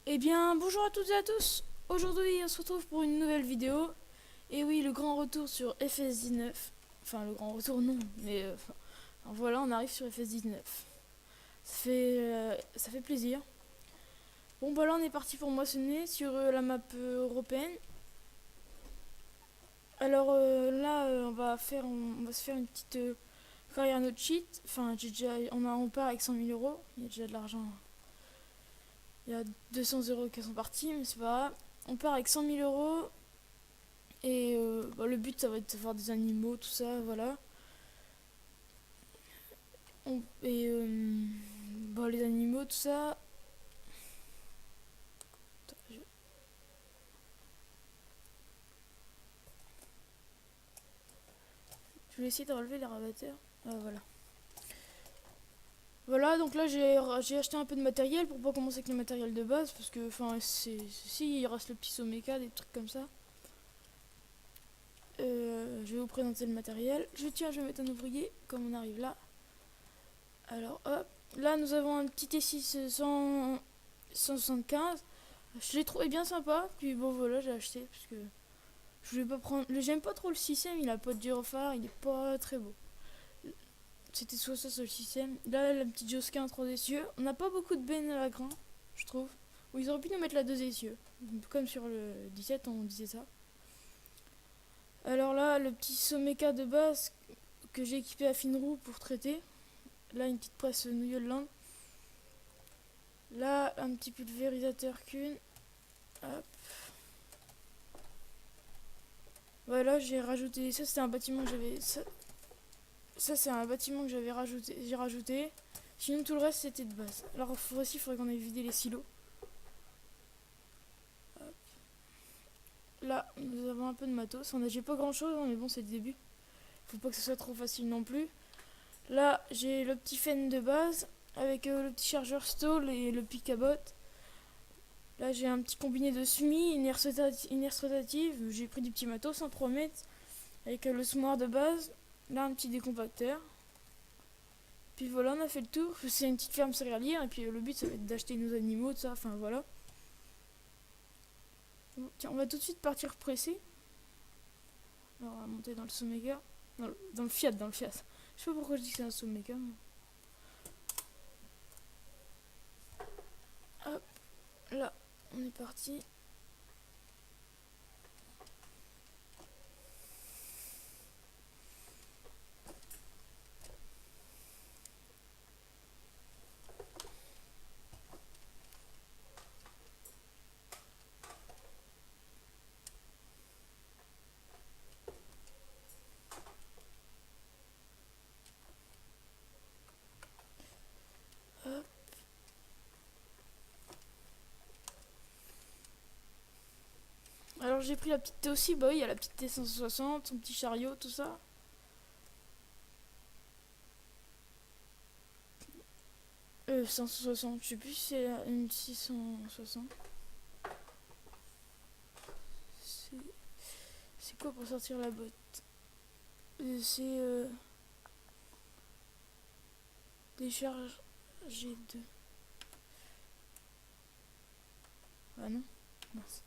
Eh bien, bonjour à toutes et à tous. Aujourd'hui, on se retrouve pour une nouvelle vidéo. Et oui, le grand retour sur FS19. Enfin, le grand retour, non, mais voilà, on arrive sur FS19. Ça fait plaisir. Bon, bah là, on est parti pour moissonner sur la map européenne. Alors là, on va se faire une petite carrière no cheat. Enfin, on part avec 100 000 euros. Il y a déjà de l'argent. Il y a 200 euros qui sont partis, mais c'est pas grave. On part avec 100 000 euros. Et bah, le but, ça va être de faire des animaux, tout ça, voilà. Et bah, les animaux, tout ça. Attends, je vais essayer de relever les rabatteurs. Ah, voilà. Voilà, donc là j'ai acheté un peu de matériel pour pas commencer avec le matériel de base parce que enfin si il reste le petit Someca, des trucs comme ça. Je vais vous présenter le matériel. Je vais mettre un ouvrier comme on arrive là. Alors hop, là nous avons un petit T6 175. Je l'ai trouvé bien sympa, puis bon voilà j'ai acheté parce que je voulais pas prendre. J'aime pas trop le système, il a pas de gyrophare, il est pas très beau. C'était soit ça, soit le système. Là, la petite Josquin 3 essieux. On n'a pas beaucoup de bennes à la grain, je trouve. Ou ils auraient pu nous mettre la 2 essieux. Comme sur le 17, on disait ça. Alors là, le petit Someca de base que j'ai équipé à fine roue pour traiter. Là, une petite presse New Holland. Là, un petit pulvérisateur Kuhn. Hop. Voilà, j'ai rajouté. Ça, c'était un bâtiment que j'avais. Ça, c'est un bâtiment que j'avais rajouté. J'ai rajouté. Sinon, tout le reste, c'était de base. Alors, voici, il faudrait qu'on aille vider les silos. Là, nous avons un peu de matos. J'ai pas grand chose, mais bon, c'est le début. Faut pas que ce soit trop facile non plus. Là, j'ai le petit fan de base avec le petit chargeur stall et le pic à botte. Là, j'ai un petit combiné de SMI, une herse rotative. J'ai pris du petit matos, 3 mètres, avec le semoir de base. Là, un petit décompacteur. Puis voilà, on a fait le tour. C'est une petite ferme céréalière. Et puis le but, ça va être d'acheter nos animaux, tout ça. Enfin voilà. Bon, tiens, on va tout de suite partir presser. Alors, on va monter dans le Sommega. Dans le Fiat, dans le Fiat. Je sais pas pourquoi je dis que c'est un Sommega. Hop, là, on est parti. Hop. Alors j'ai pris la petite T aussi, bah oui, il y a la petite T 160, son petit chariot, tout ça. 160, je sais plus si c'est une 660. C'est c'est quoi pour sortir la botte? C'est décharge G2. Ah non, mince.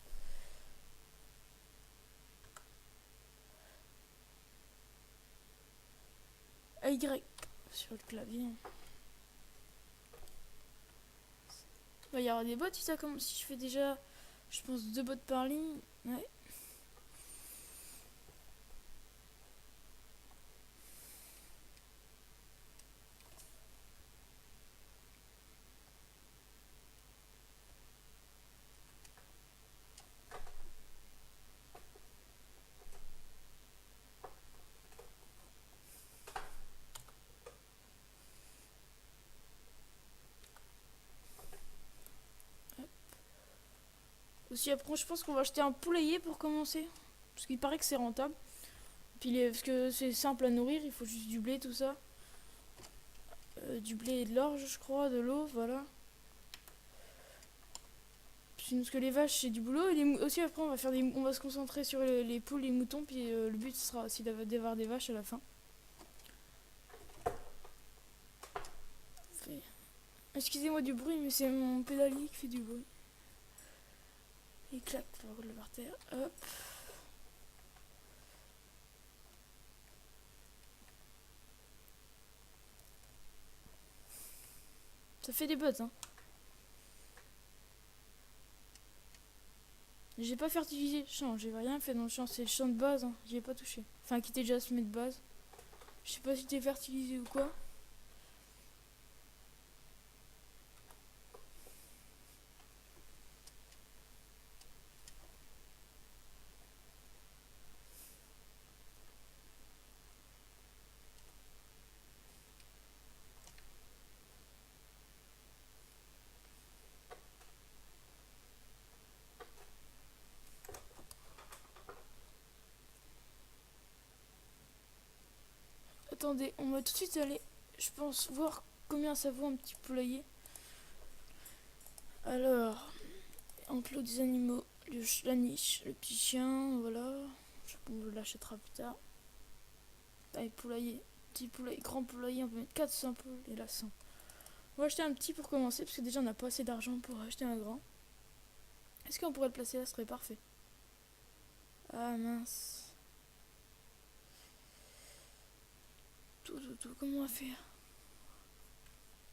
Y sur le clavier. Bah, il y aura des bottes si ça commence. Si je fais déjà, je pense, 2 bottes par ligne. Ouais. Aussi après, je pense qu'on va acheter un poulailler pour commencer. Parce qu'il paraît que c'est rentable. Puis parce que c'est simple à nourrir, il faut juste du blé, tout ça. Du blé et de l'orge, je crois, de l'eau, voilà. Parce que les vaches, c'est du boulot. Et aussi, après, on va se concentrer sur les poules, les moutons. Puis le but sera aussi d'avoir des vaches à la fin. Excusez-moi du bruit, mais c'est mon pédalier qui fait du bruit. Et clac, on va rouler par terre. Hop. Ça fait des bottes, hein. J'ai pas fertilisé le champ, j'ai rien fait dans le champ, c'est le champ de base, hein. J'y ai pas touché. Enfin, qui était déjà semé de base. Je sais pas si t'es fertilisé ou quoi. Attendez, on va tout de suite aller, je pense, voir combien ça vaut un petit poulailler. Alors, enclos des animaux, la niche, le petit chien, voilà. On le l'achètera plus tard. Allez, poulailler, petit poulailler, grand poulailler, on peut mettre 400 poules et là 100. On va acheter un petit pour commencer, parce que déjà on n'a pas assez d'argent pour acheter un grand. Est-ce qu'on pourrait le placer là? Ce serait parfait. Ah mince. Tout, comment on va faire?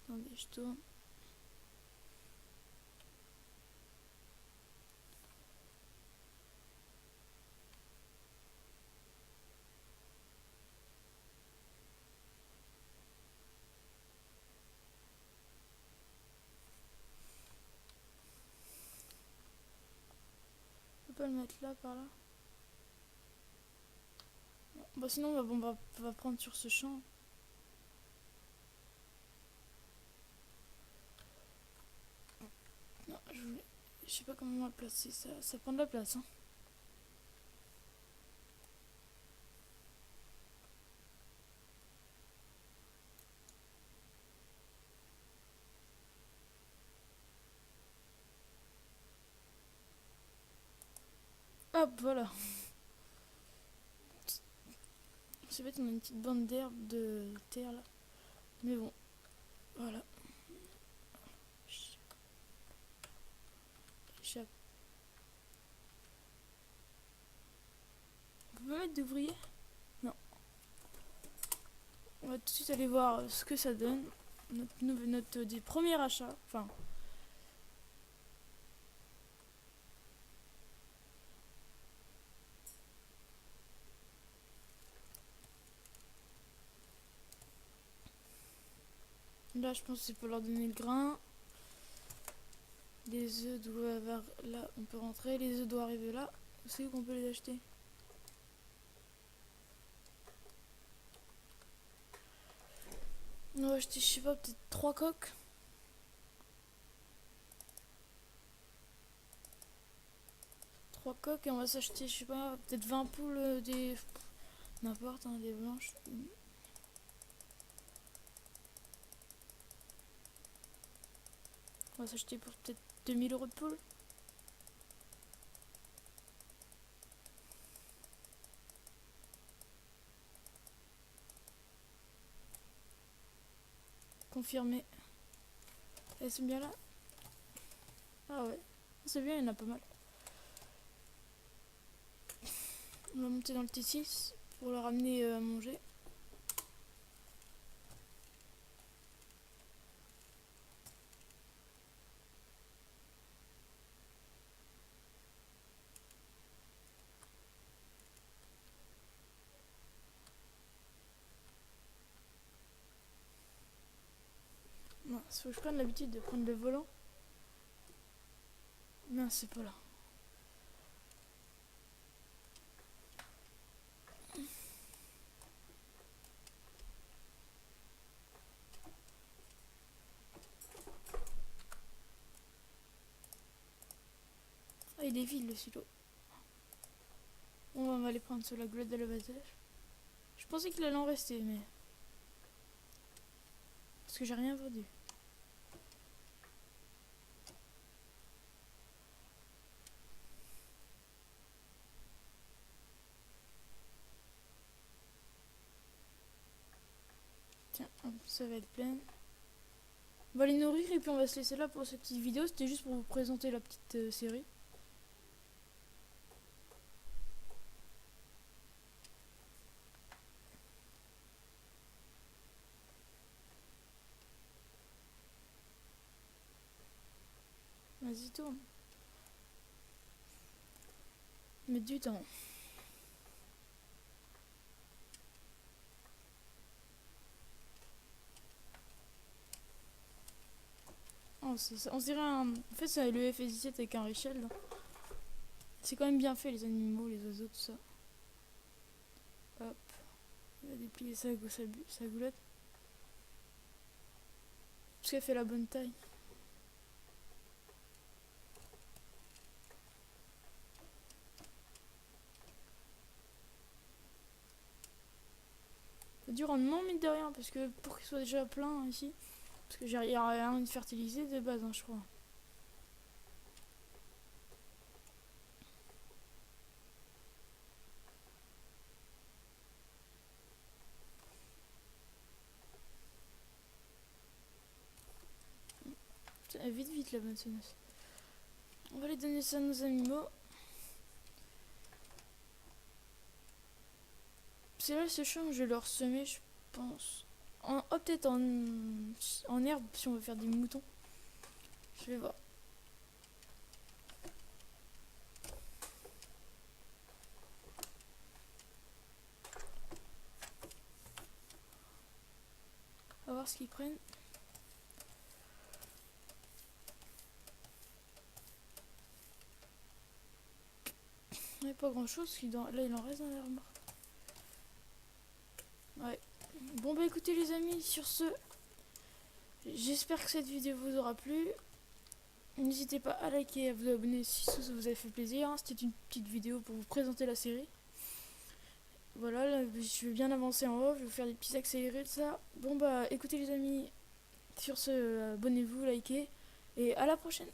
Attendez, je tourne. Je peux pas le mettre là, par là? Non. Bah sinon on va prendre sur ce champ. Non, je sais pas comment on va le placer, ça prend de la place, hein. Hop, voilà. C'est bête, on a une petite bande d'herbe, de terre là. Mais bon, voilà. Échappe. On peut pas mettre d'ouvrier? Non. On va tout de suite aller voir ce que ça donne. Notre des premiers achats. Enfin. Là, je pense que c'est pour leur donner le grain. Les œufs doivent... Là, on peut rentrer. Les œufs doivent arriver là. C'est où qu'on peut les acheter? On va acheter, je sais pas, peut-être 3 coques. 3 coques et on va s'acheter, je sais pas, peut-être 20 poules, des... N'importe, hein, des blanches. On va s'acheter pour peut-être 2 000 € de poules. Confirmé. Elles sont bien là? Ah ouais. C'est bien, il y en a pas mal. On va monter dans le T6 pour leur amener à manger. Mince, faut que je prenne l'habitude de prendre le volant. Mince, c'est pas là. Ah, il est vide le silo. On va aller prendre sur la glotte de l'abattage. Je pensais qu'il allait en rester, mais... Parce que j'ai rien vendu. Tiens, hop, ça va être plein. On va les nourrir et puis on va se laisser là pour cette petite vidéo. C'était juste pour vous présenter la petite série. Vas-y, tourne. Mettre du temps. Oh, on se dirait un... En fait, c'est le F-17 avec un Richel. C'est quand même bien fait, les animaux, les oiseaux, tout ça. Hop. Il va déplier sa goulotte. Parce qu'elle fait la bonne taille. C'est du rendement, mine de rien, parce que pour qu'il soit déjà plein ici. Parce que j'ai rien de fertilisé de base, hein, je crois. Vite, vite la moissonneuse. On va aller donner ça à nos animaux. C'est là ce champ que je vais leur semer, je pense. Peut-être en herbe si on veut faire des moutons. Je vais voir. On va voir ce qu'ils prennent. Il n'y a pas grand chose. Là, il en reste dans l'herbe morte. Ouais. Bon, bah écoutez, les amis, sur ce, j'espère que cette vidéo vous aura plu. N'hésitez pas à liker et à vous abonner si ça vous a fait plaisir. C'était une petite vidéo pour vous présenter la série. Voilà, là, je vais bien avancer en haut. Je vais vous faire des petits accélérés de ça. Bon, bah écoutez, les amis, sur ce, abonnez-vous, likez. Et à la prochaine.